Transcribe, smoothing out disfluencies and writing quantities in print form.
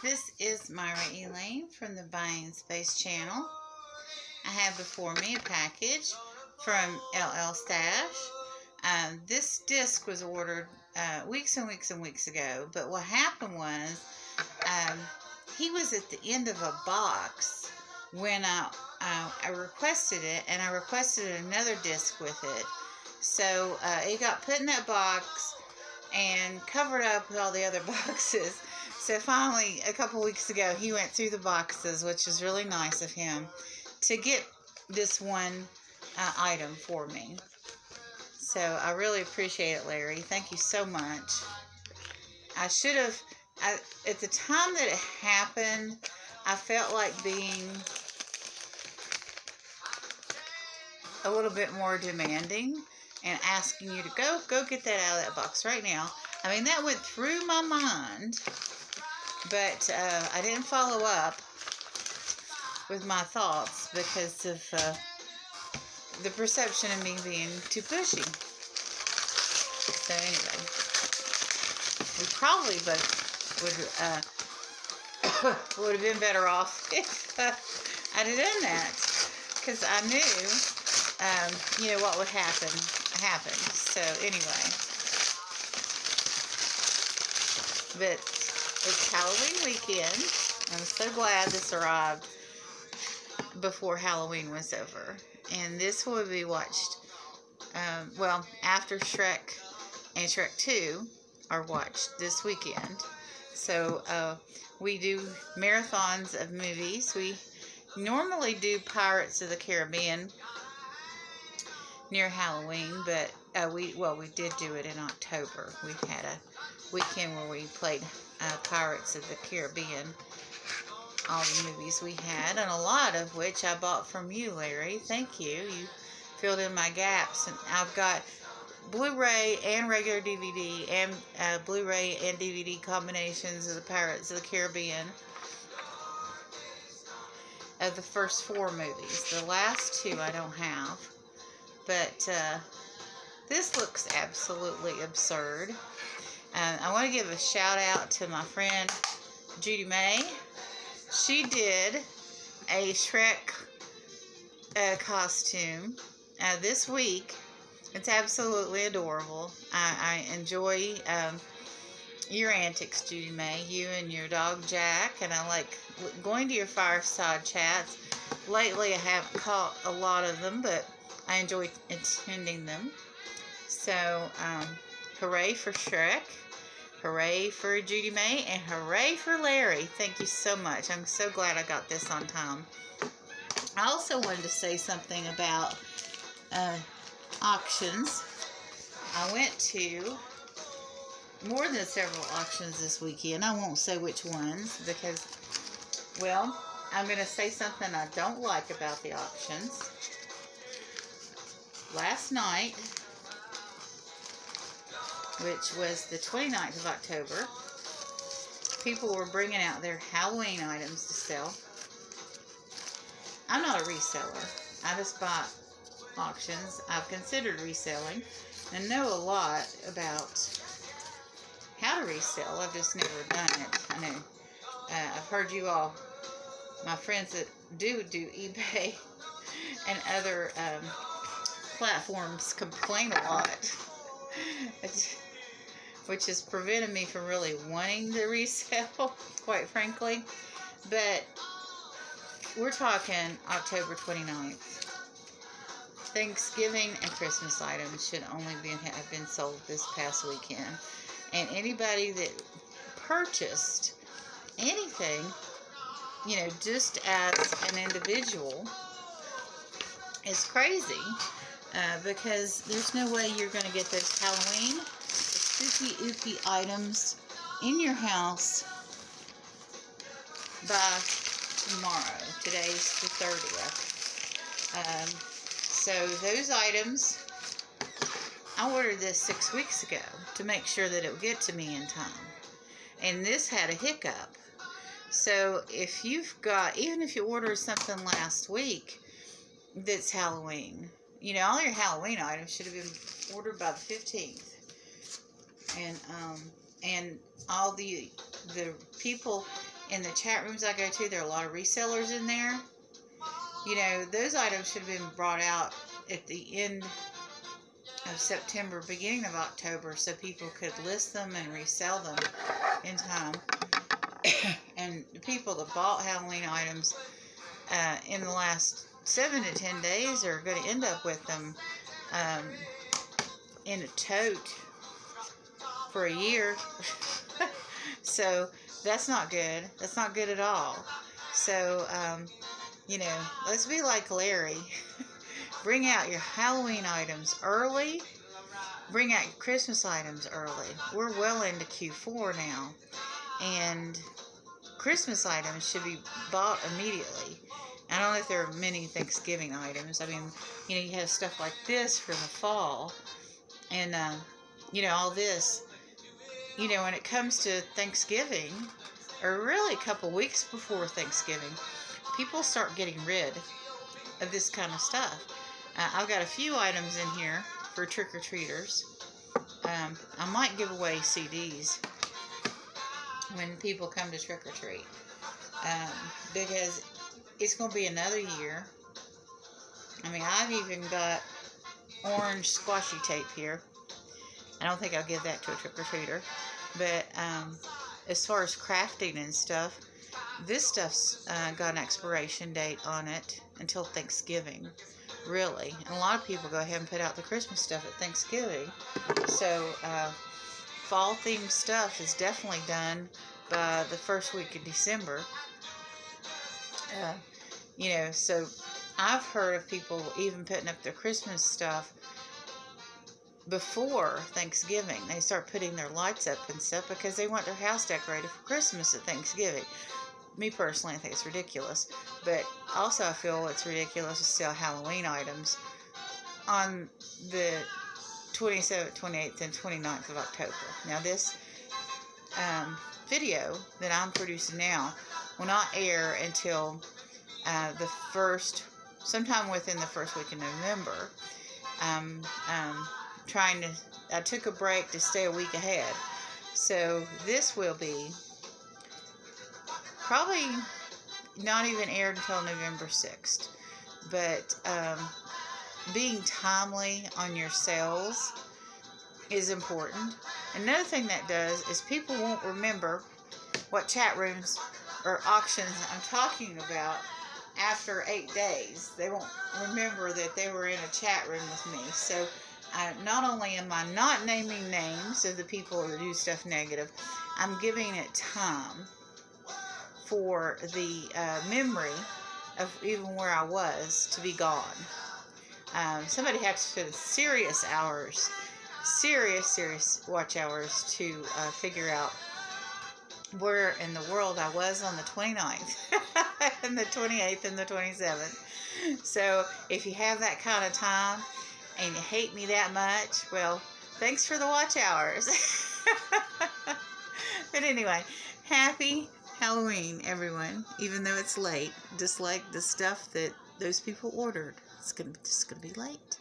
This is Myra Elaine from the Buying Space channel. I have before me a package from Stashe. This disc was ordered weeks and weeks and weeks ago, but what happened was he was at the end of a box when I requested it, and I requested another disc with it. So it got put in that box and covered up with all the other boxes. So finally, a couple weeks ago, he went through the boxes, which is really nice of him, to get this one item for me. So I really appreciate it, Larry. Thank you so much. I should have, at the time that it happened, I felt like being a little bit more demanding and asking you to go get that out of that box right now. I mean, that went through my mind, but I didn't follow up with my thoughts because of the perception of me being too pushy. So anyway, we probably both would have been better off if I'd have done that, because I knew, you know, what would happen. So anyway, but it's Halloween weekend. I'm so glad this arrived before Halloween was over. And this will be watched, well, after Shrek and Shrek 2 are watched this weekend. So we do marathons of movies. We normally do Pirates of the Caribbean near Halloween, but we did do it in October. We had a weekend where we played Pirates of the Caribbean, all the movies we had, and a lot of which I bought from you, Larry. Thank you. You filled in my gaps, and I've got Blu-ray and regular DVD and Blu-ray and DVD combinations of the Pirates of the Caribbean of the first 4 movies. The last 2 I don't have. But this looks absolutely absurd. I want to give a shout out to my friend Judy May. She did a Shrek costume this week. It's absolutely adorable. I enjoy your antics, Judy May. You and your dog Jack, and I like going to your fireside chats. Lately, I haven't caught a lot of them, but I enjoy attending them. So, hooray for Shrek, hooray for Judy May, and hooray for Larry. Thank you so much. I'm so glad I got this on time. I also wanted to say something about auctions. I went to more than several auctions this weekend. I won't say which ones because, well, I'm going to say something I don't like about the auctions. Last night, which was the 29th of October, people were bringing out their Halloween items to sell. I'm not a reseller. I just buy auctions. I've considered reselling and know a lot about how to resell. I've just never done it. I know I've heard you all, my friends that do eBay and other platforms, complain a lot, which has prevented me from really wanting to resell, quite frankly. But we're talking October 29th. Thanksgiving and Christmas items should only have been sold this past weekend. And anybody that purchased anything, you know, just as an individual is crazy. Because there's no way you're going to get those Halloween spooky ooky items in your house by tomorrow. Today's the 30th. So those items, I ordered this 6 weeks ago to make sure that it would get to me in time. And this had a hiccup. So if you've got, even if you ordered something last week that's Halloween, you know, all your Halloween items should have been ordered by the 15th. And all the people in the chat rooms I go to, there are a lot of resellers in there. You know, those items should have been brought out at the end of September, beginning of October, so people could list them and resell them in time. And the people that bought Halloween items in the last 7 to 10 days are going to end up with them in a tote for a year. So that's not good. That's not good at all. So, you know, let's be like Larry. Bring out your Halloween items early. Bring out your Christmas items early. We're well into Q4 now. And Christmas items should be bought immediately. I don't know if there are many Thanksgiving items. I mean, you know, you have stuff like this for the fall. And, you know, all this. You know, when it comes to Thanksgiving, or really a couple weeks before Thanksgiving, people start getting rid of this kind of stuff. I've got a few items in here for trick-or-treaters. I might give away CDs when people come to trick-or-treat. Because it's going to be another year. I mean, I've even got orange squashy tape here. I don't think I'll give that to a trick-or-treater. But as far as crafting and stuff, this stuff's got an expiration date on it until Thanksgiving, really. And a lot of people go ahead and put out the Christmas stuff at Thanksgiving. So fall-themed stuff is definitely done by the first week of December. You know, so I've heard of people even putting up their Christmas stuff before Thanksgiving. They start putting their lights up and stuff because they want their house decorated for Christmas at Thanksgiving. Me personally, I think it's ridiculous. But also I feel it's ridiculous to sell Halloween items on the 27th, 28th, and 29th of October. Now this video that I'm producing now will not air until sometime within the first week of November. I took a break to stay a week ahead. So this will be probably not even aired until November 6th. But being timely on your sales is important. Another thing that does is people won't remember what chat rooms or auctions I'm talking about after 8 days. They won't remember that they were in a chat room with me. So not only am I not naming names of the people who do stuff negative, I'm giving it time for the memory of even where I was to be gone. Somebody had to spend serious hours, serious watch hours to figure out where in the world I was on the 29th and the 28th and the 27th. So if you have that kind of time and you hate me that much, well, thanks for the watch hours. But anyway, happy Halloween, everyone. Even though it's late, just like the stuff that those people ordered, it's just gonna be late.